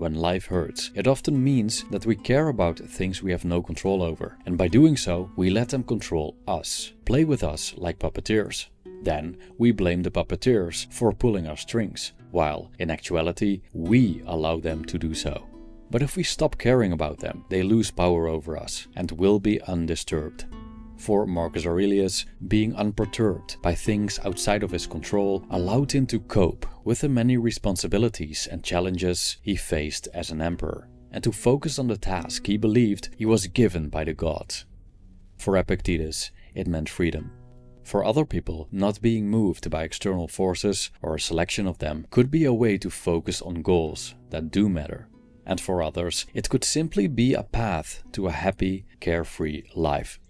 When life hurts, it often means that we care about things we have no control over, and by doing so, we let them control us, play with us like puppeteers. Then we blame the puppeteers for pulling our strings, while in actuality, we allow them to do so. But if we stop caring about them, they lose power over us and will be undisturbed. For Marcus Aurelius, being unperturbed by things outside of his control allowed him to cope with the many responsibilities and challenges he faced as an emperor, and to focus on the task he believed he was given by the gods. For Epictetus, it meant freedom. For other people, not being moved by external forces or a selection of them could be a way to focus on goals that do matter. And for others, it could simply be a path to a happy, carefree life.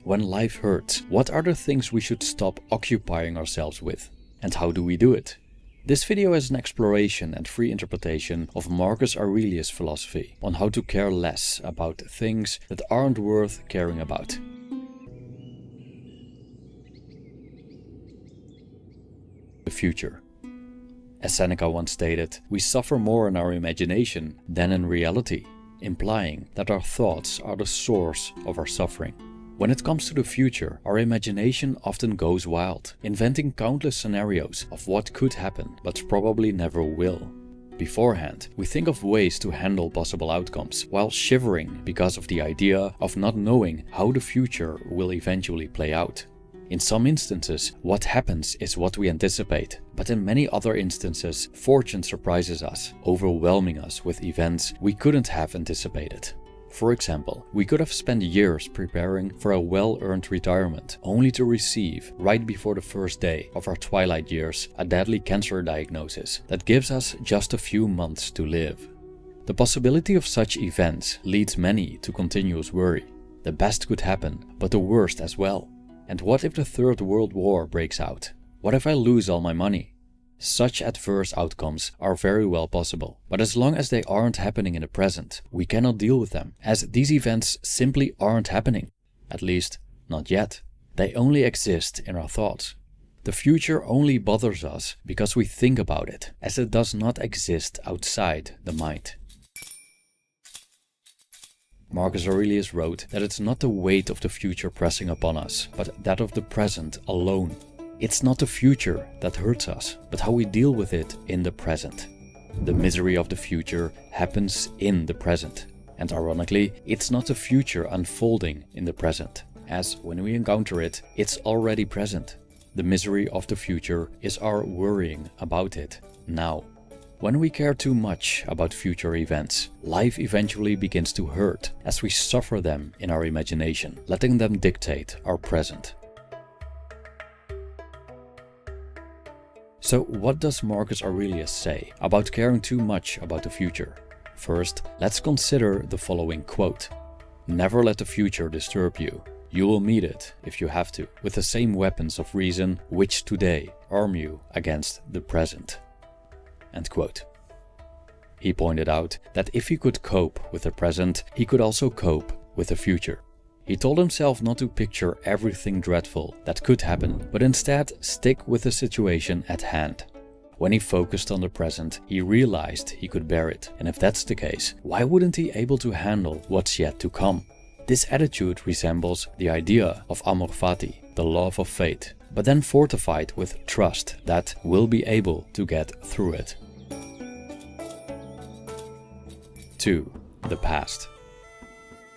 When life hurts, what are the things we should stop occupying ourselves with? And how do we do it? This video is an exploration and free interpretation of Marcus Aurelius' philosophy on how to care less about things that aren't worth caring about. The future. As Seneca once stated, we suffer more in our imagination than in reality, implying that our thoughts are the source of our suffering. When it comes to the future, our imagination often goes wild, inventing countless scenarios of what could happen but probably never will. Beforehand, we think of ways to handle possible outcomes, while shivering because of the idea of not knowing how the future will eventually play out. In some instances, what happens is what we anticipate, but in many other instances, fortune surprises us, overwhelming us with events we couldn't have anticipated. For example, we could have spent years preparing for a well-earned retirement, only to receive, right before the first day of our twilight years, a deadly cancer diagnosis that gives us just a few months to live. The possibility of such events leads many to continuous worry. The best could happen, but the worst as well. And what if the Third World War breaks out? What if I lose all my money? Such adverse outcomes are very well possible, but as long as they aren't happening in the present, we cannot deal with them, as these events simply aren't happening. At least, not yet. They only exist in our thoughts. The future only bothers us because we think about it, as it does not exist outside the mind. Marcus Aurelius wrote that it's not the weight of the future pressing upon us, but that of the present alone. It's not the future that hurts us, but how we deal with it in the present. The misery of the future happens in the present. And ironically, it's not the future unfolding in the present, as when we encounter it, it's already present. The misery of the future is our worrying about it now. When we care too much about future events, life eventually begins to hurt as we suffer them in our imagination, letting them dictate our present. So what does Marcus Aurelius say about caring too much about the future? First, let's consider the following quote. "Never let the future disturb you. You will meet it, if you have to, with the same weapons of reason which today arm you against the present." End quote. He pointed out that if he could cope with the present, he could also cope with the future. He told himself not to picture everything dreadful that could happen, but instead stick with the situation at hand. When he focused on the present, he realized he could bear it, and if that's the case, why wouldn't he be able to handle what's yet to come? This attitude resembles the idea of amor fati, the love of fate, but then fortified with trust that we'll be able to get through it. 2. The past.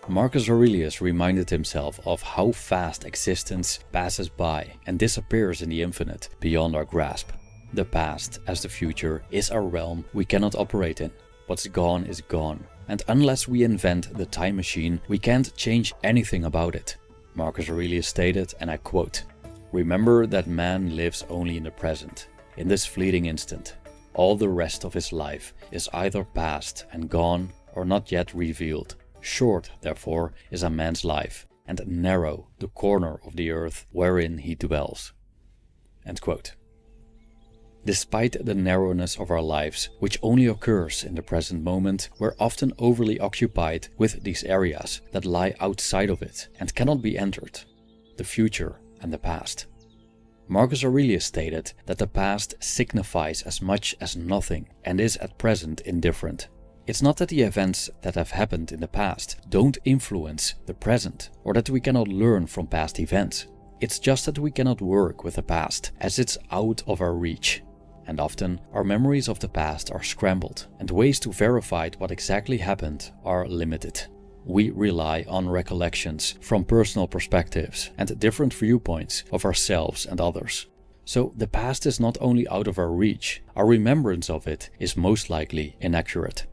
Marcus Aurelius reminded himself of how fast existence passes by and disappears in the infinite, beyond our grasp. The past, as the future, is a realm we cannot operate in. What's gone is gone, and unless we invent the time machine, we can't change anything about it. Marcus Aurelius stated, and I quote, "Remember that man lives only in the present, in this fleeting instant. All the rest of his life is either past and gone or not yet revealed. Short, therefore, is a man's life, and narrow the corner of the earth wherein he dwells." End quote. Despite the narrowness of our lives, which only occurs in the present moment, we're often overly occupied with these areas that lie outside of it and cannot be entered: the future and the past. Marcus Aurelius stated that the past signifies as much as nothing and is at present indifferent. It's not that the events that have happened in the past don't influence the present, or that we cannot learn from past events. It's just that we cannot work with the past, as it's out of our reach. And often, our memories of the past are scrambled, and ways to verify what exactly happened are limited. We rely on recollections from personal perspectives and different viewpoints of ourselves and others. So the past is not only out of our reach, our remembrance of it is most likely inaccurate.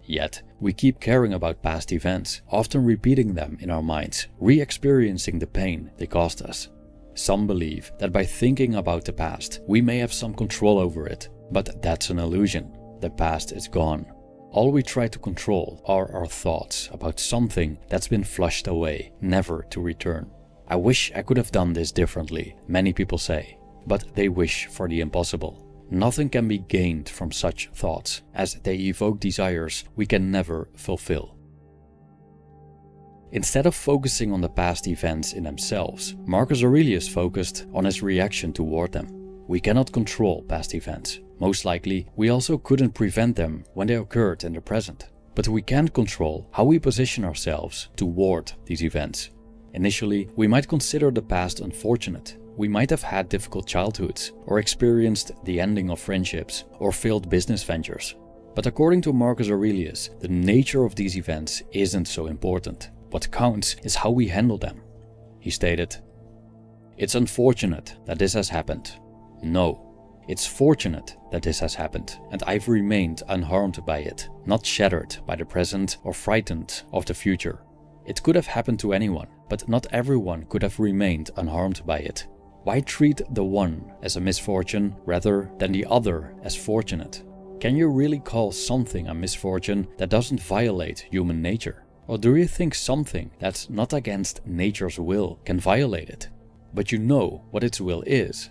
Yet, we keep caring about past events, often repeating them in our minds, re-experiencing the pain they caused us. Some believe that by thinking about the past, we may have some control over it, but that's an illusion. The past is gone. All we try to control are our thoughts about something that's been flushed away, never to return. I wish I could have done this differently, many people say, but they wish for the impossible. Nothing can be gained from such thoughts, as they evoke desires we can never fulfill. Instead of focusing on the past events in themselves, Marcus Aurelius focused on his reaction toward them. We cannot control past events. Most likely, we also couldn't prevent them when they occurred in the present. But we can control how we position ourselves toward these events. Initially, we might consider the past unfortunate. We might have had difficult childhoods, or experienced the ending of friendships, or failed business ventures. But according to Marcus Aurelius, the nature of these events isn't so important. What counts is how we handle them. He stated, "It's unfortunate that this has happened. No, it's fortunate that this has happened, and I've remained unharmed by it, not shattered by the present or frightened of the future. It could have happened to anyone, but not everyone could have remained unharmed by it. Why treat the one as a misfortune rather than the other as fortunate? Can you really call something a misfortune that doesn't violate human nature? Or do you think something that's not against nature's will can violate it? But you know what its will is.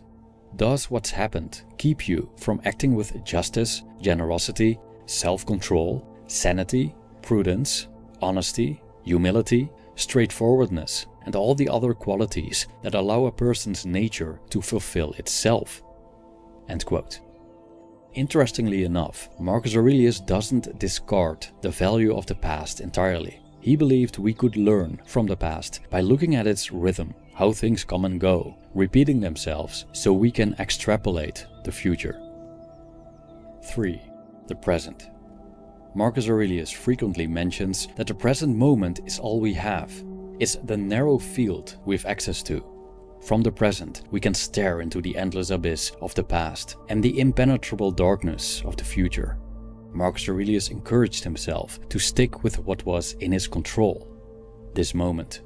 Does what's happened keep you from acting with justice, generosity, self-control, sanity, prudence, honesty, humility, straightforwardness, and all the other qualities that allow a person's nature to fulfill itself?" End quote. Interestingly enough, Marcus Aurelius doesn't discard the value of the past entirely. He believed we could learn from the past by looking at its rhythm, how things come and go, repeating themselves, so we can extrapolate the future. 3. The present. Marcus Aurelius frequently mentions that the present moment is all we have. It's the narrow field we've access to. From the present, we can stare into the endless abyss of the past and the impenetrable darkness of the future. Marcus Aurelius encouraged himself to stick with what was in his control, this moment.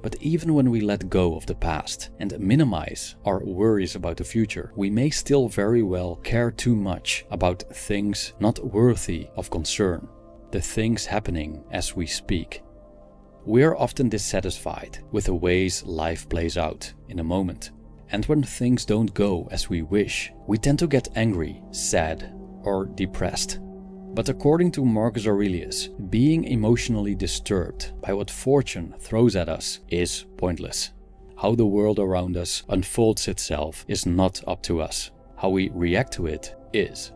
But even when we let go of the past and minimize our worries about the future, we may still very well care too much about things not worthy of concern, the things happening as we speak. We are often dissatisfied with the ways life plays out in a moment, and when things don't go as we wish, we tend to get angry, sad, or depressed. But according to Marcus Aurelius, being emotionally disturbed by what fortune throws at us is pointless. How the world around us unfolds itself is not up to us. How we react to it is.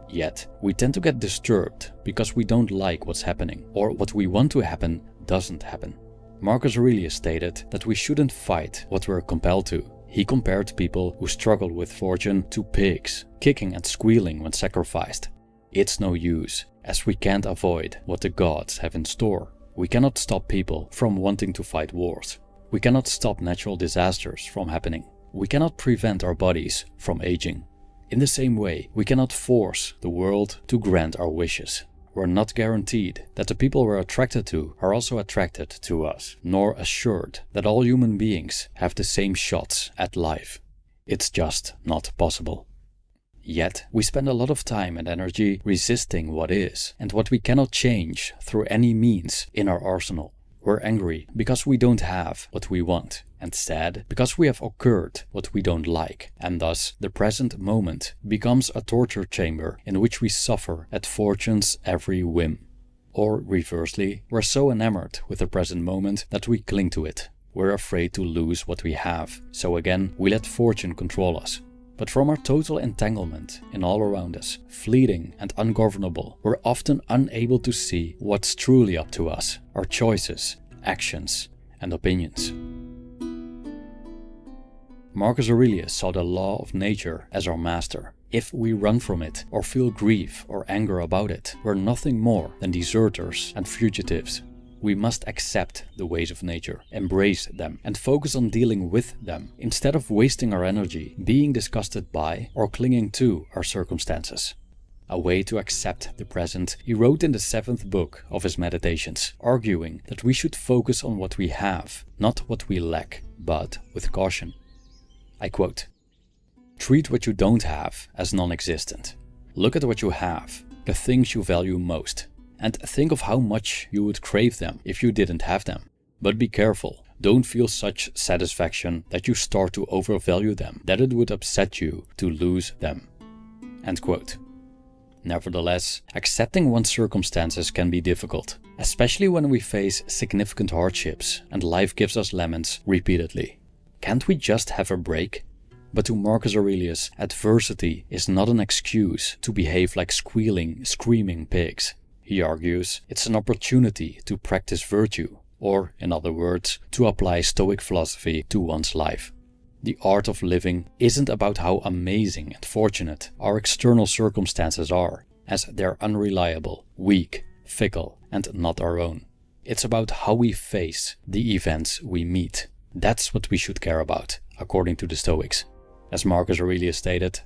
Yet, we tend to get disturbed because we don't like what's happening, or what we want to happen doesn't happen. Marcus Aurelius stated that we shouldn't fight what we're compelled to. He compared people who struggle with fortune to pigs, kicking and squealing when sacrificed. It's no use, as we can't avoid what the gods have in store. We cannot stop people from wanting to fight wars. We cannot stop natural disasters from happening. We cannot prevent our bodies from aging. In the same way, we cannot force the world to grant our wishes. We're not guaranteed that the people we're attracted to are also attracted to us, nor assured that all human beings have the same shots at life. It's just not possible. Yet, we spend a lot of time and energy resisting what is, and what we cannot change through any means in our arsenal. We're angry because we don't have what we want, and sad because we have occurred what we don't like, and thus the present moment becomes a torture chamber in which we suffer at fortune's every whim. Or reversely, we're so enamored with the present moment that we cling to it. We're afraid to lose what we have, so again we let fortune control us. But from our total entanglement in all around us, fleeting and ungovernable, we're often unable to see what's truly up to us, our choices, actions, and opinions. Marcus Aurelius saw the law of nature as our master. If we run from it or feel grief or anger about it, we're nothing more than deserters and fugitives. We must accept the ways of nature, embrace them, and focus on dealing with them, instead of wasting our energy being disgusted by or clinging to our circumstances. A way to accept the present, he wrote in the 7th book of his Meditations, arguing that we should focus on what we have, not what we lack, but with caution. I quote, "Treat what you don't have as non-existent. Look at what you have, the things you value most, and think of how much you would crave them if you didn't have them. But be careful, don't feel such satisfaction that you start to overvalue them, that it would upset you to lose them." End quote. Nevertheless, accepting one's circumstances can be difficult, especially when we face significant hardships and life gives us lemons repeatedly. Can't we just have a break? But to Marcus Aurelius, adversity is not an excuse to behave like squealing, screaming pigs. He argues it's an opportunity to practice virtue, or, in other words, to apply Stoic philosophy to one's life. The art of living isn't about how amazing and fortunate our external circumstances are, as they're unreliable, weak, fickle, and not our own. It's about how we face the events we meet. That's what we should care about, according to the Stoics. As Marcus Aurelius stated,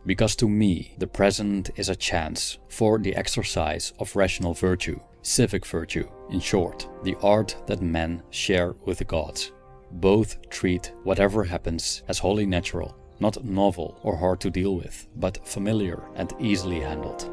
"Because to me the present is a chance for the exercise of rational virtue, civic virtue, in short, the art that men share with the gods. Both treat whatever happens as wholly natural, not novel or hard to deal with, but familiar and easily handled."